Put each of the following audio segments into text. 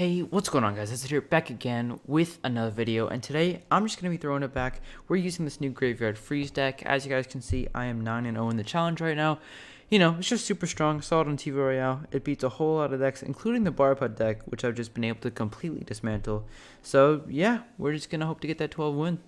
Hey, what's going on, guys? It's here back again with another video, and today I'm just going to be throwing it back. We're using this new Graveyard Freeze deck. As you guys can see, I am 9-0 in the challenge right now. You know, it's just super strong. Saw it on TV Royale. It beats a whole lot of decks, including the Bar Putt deck, which I've just been able to completely dismantle. So, yeah, we're just going to hope to get that 12 win.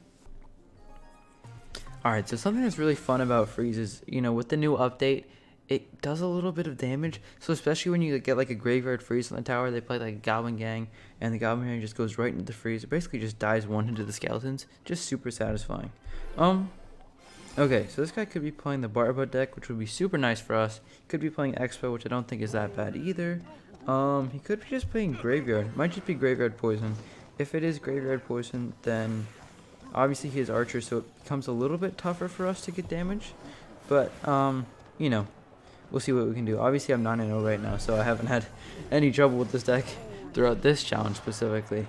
Alright, so something that's really fun about Freeze is, you know, with the new update, it does a little bit of damage. So especially when you get like a Graveyard Freeze on the tower, they play like a Goblin Gang, and the Goblin Gang just goes right into the freeze. It basically just dies one into the skeletons. Just super satisfying. Okay, so this guy could be playing the Bar Putt deck, which would be super nice for us. Could be playing Expo, which I don't think is that bad either. He could be just playing Graveyard. Might just be Graveyard Poison. If it is Graveyard Poison, then obviously he has Archer, so it becomes a little bit tougher for us to get damage. But, you know, we'll see what we can do. Obviously, I'm 9-0 right now, so I haven't had any trouble with this deck throughout this challenge specifically.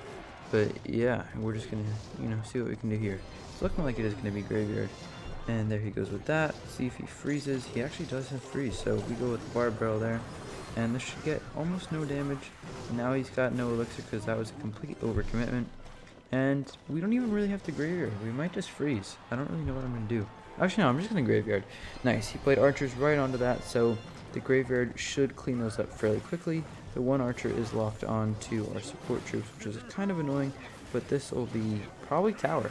But yeah, we're just gonna, you know, see what we can do here. It's looking like it is gonna be Graveyard. And there he goes with that. See if he freezes. He actually does have freeze, so we go with the Barb Barrel there. And this should get almost no damage. Now he's got no elixir because that was a complete overcommitment. And we don't even really have to Graveyard. We might just freeze. I don't really know what I'm gonna do. Actually, no, I'm just going to Graveyard. Nice. He played Archers right onto that, so the Graveyard should clean those up fairly quickly. The one Archer is locked on to our support troops, which is kind of annoying, but this will be probably Tower.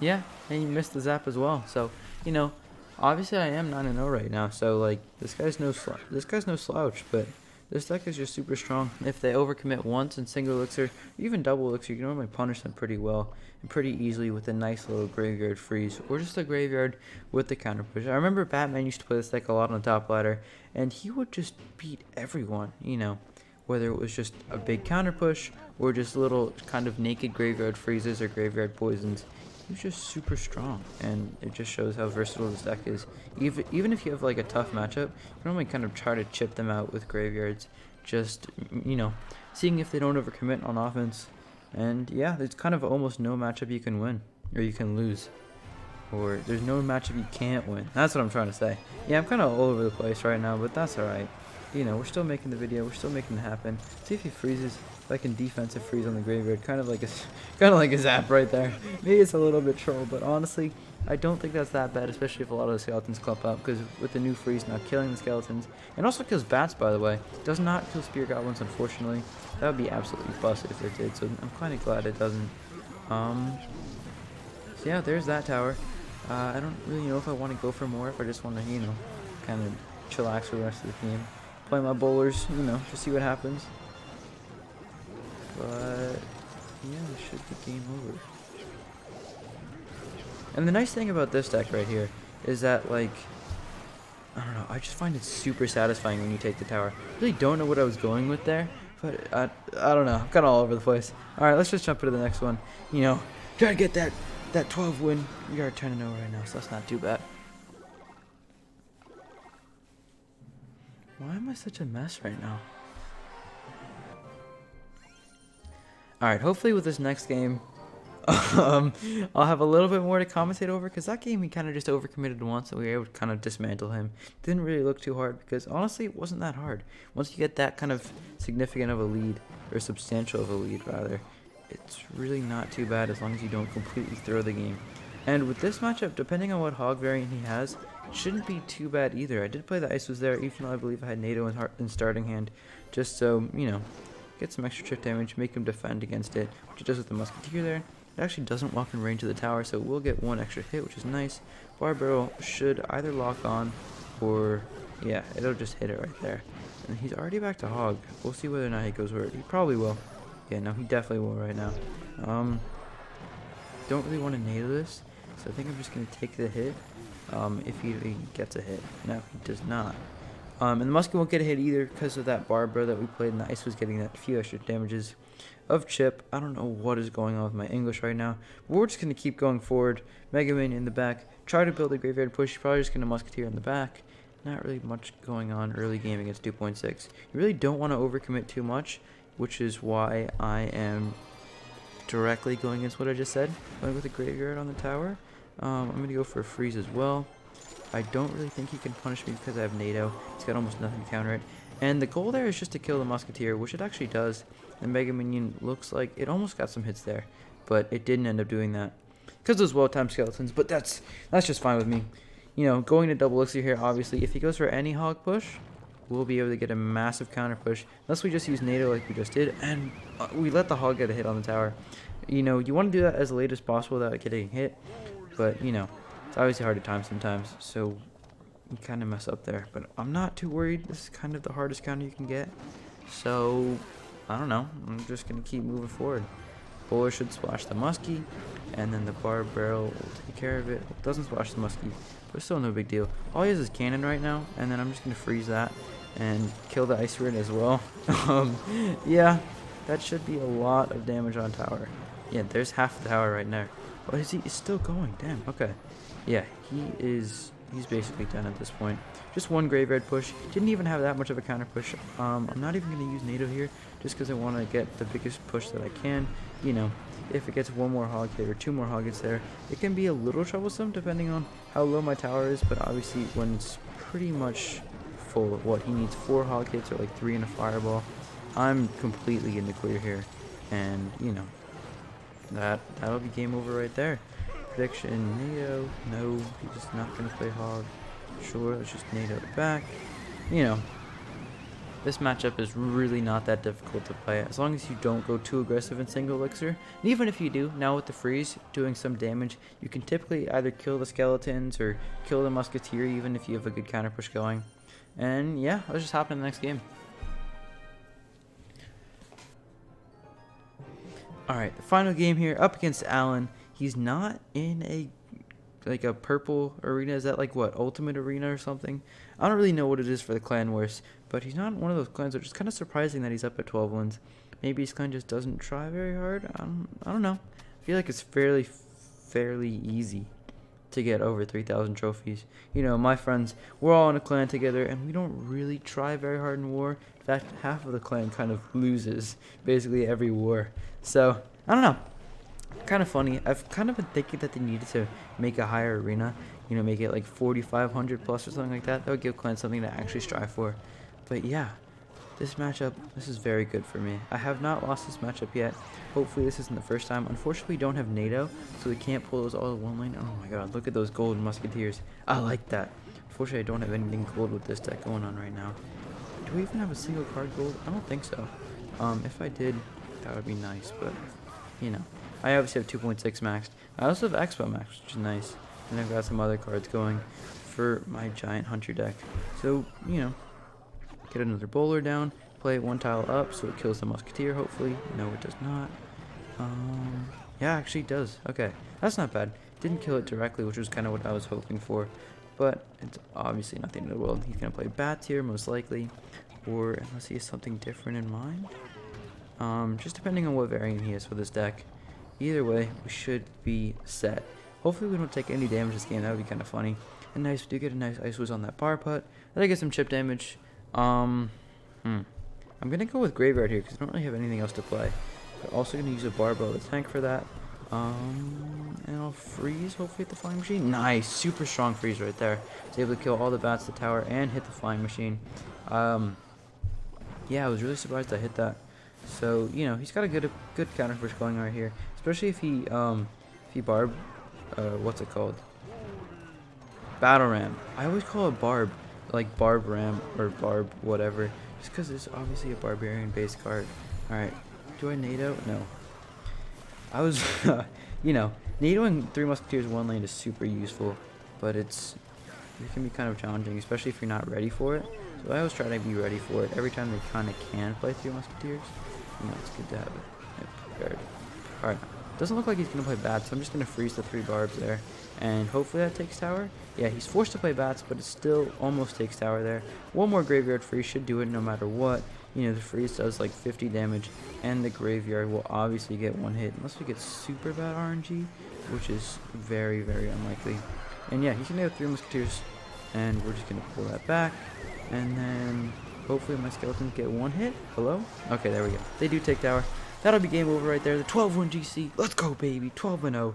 Yeah, and he missed the Zap as well, so, you know, obviously I am 9-0 right now, so, like, this guy's no slouch, but this deck is just super strong. If they overcommit once in single elixir, or even double elixir, you can normally punish them pretty well and pretty easily with a nice little Graveyard Freeze, or just a Graveyard with the counter push. I remember Batman used to play this deck a lot on the top ladder, and he would just beat everyone, you know, whether it was just a big counter push or just little kind of naked Graveyard Freezes or Graveyard Poisons. He was just super strong, and it just shows how versatile this deck is. Even if you have like a tough matchup, you can only kind of try to chip them out with Graveyards, just, you know, seeing if they don't overcommit on offense. And yeah, there's kind of almost no matchup you can win, or you can lose, or there's no matchup you can't win. That's what I'm trying to say. Yeah, I'm kind of all over the place right now, but that's alright. You know, we're still making the video, we're still making it happen. See if he freezes. If I can defensive freeze on the Graveyard, kind of like a Zap right there. Maybe it's a little bit troll, but honestly, I don't think that's that bad, especially if a lot of the skeletons clump up, because with the new freeze now killing the skeletons, and also kills bats, by the way. Does not kill spear goblins, unfortunately. That would be absolutely busted if it did, so I'm kind of glad it doesn't. So yeah, there's that tower. I don't really know if I want to go for more, if I just want to, you know, kind of chillax for the rest of the game. Play my bowlers, you know, to see what happens. But yeah, it should be game over. And the nice thing about this deck right here is that, like, I don't know, I just find it super satisfying when you take the tower. I really don't know what I was going with there, but I don't know, I'm kind of all over the place. Alright, let's just jump into the next one. You know, try to get that 12 win. We are 10-0 right now, so that's not too bad. Why am I such a mess right now? Alright, hopefully with this next game, I'll have a little bit more to commentate over, because that game he kind of just overcommitted once, and we were able to kind of dismantle him. Didn't really look too hard, because honestly it wasn't that hard. Once you get that kind of significant of a lead, or substantial of a lead rather, it's really not too bad as long as you don't completely throw the game. And with this matchup, depending on what hog variant he has, it shouldn't be too bad either. I did play the Ice was there, even though I believe I had NATO in starting hand, just so, you know, get some extra chip damage, make him defend against it, which it does with the Musketeer there. It actually doesn't walk in range of the tower, so we'll get one extra hit, which is nice. Bar Barrel should either lock on, or, yeah, it'll just hit it right there. And he's already back to hog. We'll see whether or not he goes where. He probably will. Yeah, no, he definitely will right now. Don't really want to NATO this, so I think I'm just going to take the hit, if he gets a hit. No, he does not. And the Musket won't get a hit either because of that Barbara that we played, and the Ice was getting that few extra damages of chip. I don't know what is going on with my English right now, but we're just going to keep going forward. Mega Man in the back. Try to build a Graveyard push. You're probably just going to Musketeer in the back. Not really much going on early game against 2.6. You really don't want to overcommit too much, which is why I am directly going against what I just said. Going with a Graveyard on the tower. I'm going to go for a freeze as well. I don't really think he can punish me because I have NATO. He's got almost nothing to counter it. And the goal there is just to kill the Musketeer, which it actually does. The Mega Minion looks like it almost got some hits there, but it didn't end up doing that because those well-timed skeletons. But that's just fine with me. You know, going to double elixir here, obviously, if he goes for any hog push, we'll be able to get a massive counter push. Unless we just use NATO like we just did, and we let the hog get a hit on the tower. You know, you want to do that as late as possible without getting hit, but, you know, it's obviously hard to time sometimes, so you kind of mess up there. But I'm not too worried. This is kind of the hardest counter you can get. So, I don't know. I'm just going to keep moving forward. Bowler should splash the muskie, and then the barb barrel will take care of it. It doesn't splash the muskie, but it's still no big deal. All he has is cannon right now, and then I'm just going to freeze that and kill the ice rid as well. Yeah, that should be a lot of damage on tower. Yeah, there's half the tower right there. Oh, is he? It's still going. Damn. Okay. Yeah, he's basically done at this point. Just one graveyard push. Didn't even have that much of a counter push. I'm not even going to use NATO here just because I want to get the biggest push that I can. You know, if it gets one more hog hit or two more hog hits there, it can be a little troublesome depending on how low my tower is. But obviously when it's pretty much full of what he needs, 4 hog hits or like 3 in a fireball, I'm completely in the clear here. And, you know, that'll be game over right there. Prediction, NATO, no, he's just not going to play hog. Sure, let's just NATO it back. You know, this matchup is really not that difficult to play, as long as you don't go too aggressive in single elixir. And even if you do, now with the freeze doing some damage, you can typically either kill the skeletons or kill the musketeer, even if you have a good counter push going. And yeah, let's just hop in the next game. Alright, the final game here, up against Alan. He's not in a purple arena. Is that like what, ultimate arena or something? I don't really know what it is for the clan wars, but he's not one of those clans, which is kind of surprising that he's up at 12 wins. Maybe his clan just doesn't try very hard. I don't know. I feel like it's fairly easy to get over 3,000 trophies. You know, my friends, we're all in a clan together, and we don't really try very hard in war. In fact, half of the clan kind of loses basically every war. So, I don't know. Kind of funny. I've kind of been thinking that they needed to make a higher arena. You know, make it like 4,500 plus or something like that. That would give clans something to actually strive for. But yeah, this matchup, this is very good for me. I have not lost this matchup yet. Hopefully this isn't the first time. Unfortunately, we don't have NATO, so we can't pull those all in one lane. Oh my god, look at those gold musketeers. I like that. Unfortunately, I don't have anything gold with this deck going on right now. Do we even have a single card gold? I don't think so. If I did, that would be nice, but, you know. I obviously have 2.6 maxed. I also have Expo maxed, which is nice. And I've got some other cards going for my giant hunter deck. So, you know, get another bowler down, play it one tile up so it kills the musketeer, hopefully. No, it does not. Yeah, actually it does. Okay, that's not bad. Didn't kill it directly, which was kind of what I was hoping for. But it's obviously not the end of the world. He's going to play bats here, most likely. Or unless he has something different in mind. Just depending on what variant he has for this deck. Either way, we should be set. Hopefully we don't take any damage this game. That would be kind of funny. And nice, we do get a nice ice whiz on that bar putt. Then I get some chip damage. I'm going to go with Graveyard here because I don't really have anything else to play. I'm also going to use a barbell to tank for that. And I'll freeze, hopefully, hit the flying machine. Nice, super strong freeze right there. It's able to kill all the bats, the tower, and hit the flying machine. Yeah, I was really surprised I hit that. So, you know, he's got a good counter push going right here. Especially if he barb, what's it called? Battle Ram. I always call it barb, like barb ram or barb whatever. Just because it's obviously a barbarian based card. Alright, do I NATO? No. I was, you know, NATOing 3 Musketeers 1 lane is super useful, but it can be kind of challenging, especially if you're not ready for it. So I always try to be ready for it every time they kind of can play 3 Musketeers. You know, it's good to have it prepared. Alright, doesn't look like he's going to play bats, so I'm just going to freeze the 3 barbs there. And hopefully that takes tower. Yeah, he's forced to play bats, but it still almost takes tower there. One more graveyard freeze should do it no matter what. You know, the freeze does like 50 damage, and the graveyard will obviously get 1 hit, unless we get super bad RNG, which is very, very unlikely. And yeah, he's going to have 3 Musketeers, and we're just going to pull that back. And then hopefully my skeletons get 1 hit. Hello? Okay, there we go. They do take tower. That'll be game over right there. The 12-1 GC. Let's go, baby. 12-0.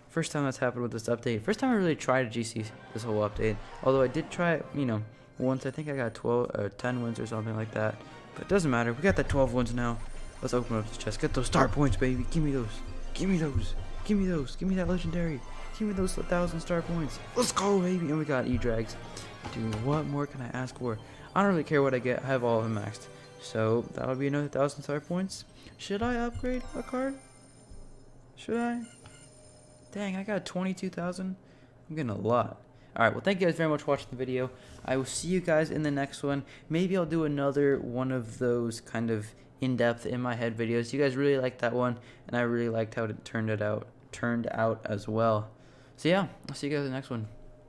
First time that's happened with this update. First time I really tried a GC this whole update. Although I did try it, you know, once. I think I got 12 or 10 wins or something like that. But it doesn't matter. We got that 12 wins now. Let's open up this chest. Get those star points, baby. Give me those. Give me those. Give me those. Give me that legendary. Give me those 1,000 star points. Let's go, baby. And we got E-Drags. Dude, what more can I ask for? I don't really care what I get. I have all of them maxed. So that'll be another 1,000 star points. Should I upgrade a card? Should I? Dang, I got 22,000. I'm getting a lot. Alright, well, thank you guys very much for watching the video. I will see you guys in the next one. Maybe I'll do another one of those kind of in-depth, in-my-head videos. You guys really liked that one, and I really liked how it turned out as well. So yeah, I'll see you guys in the next one.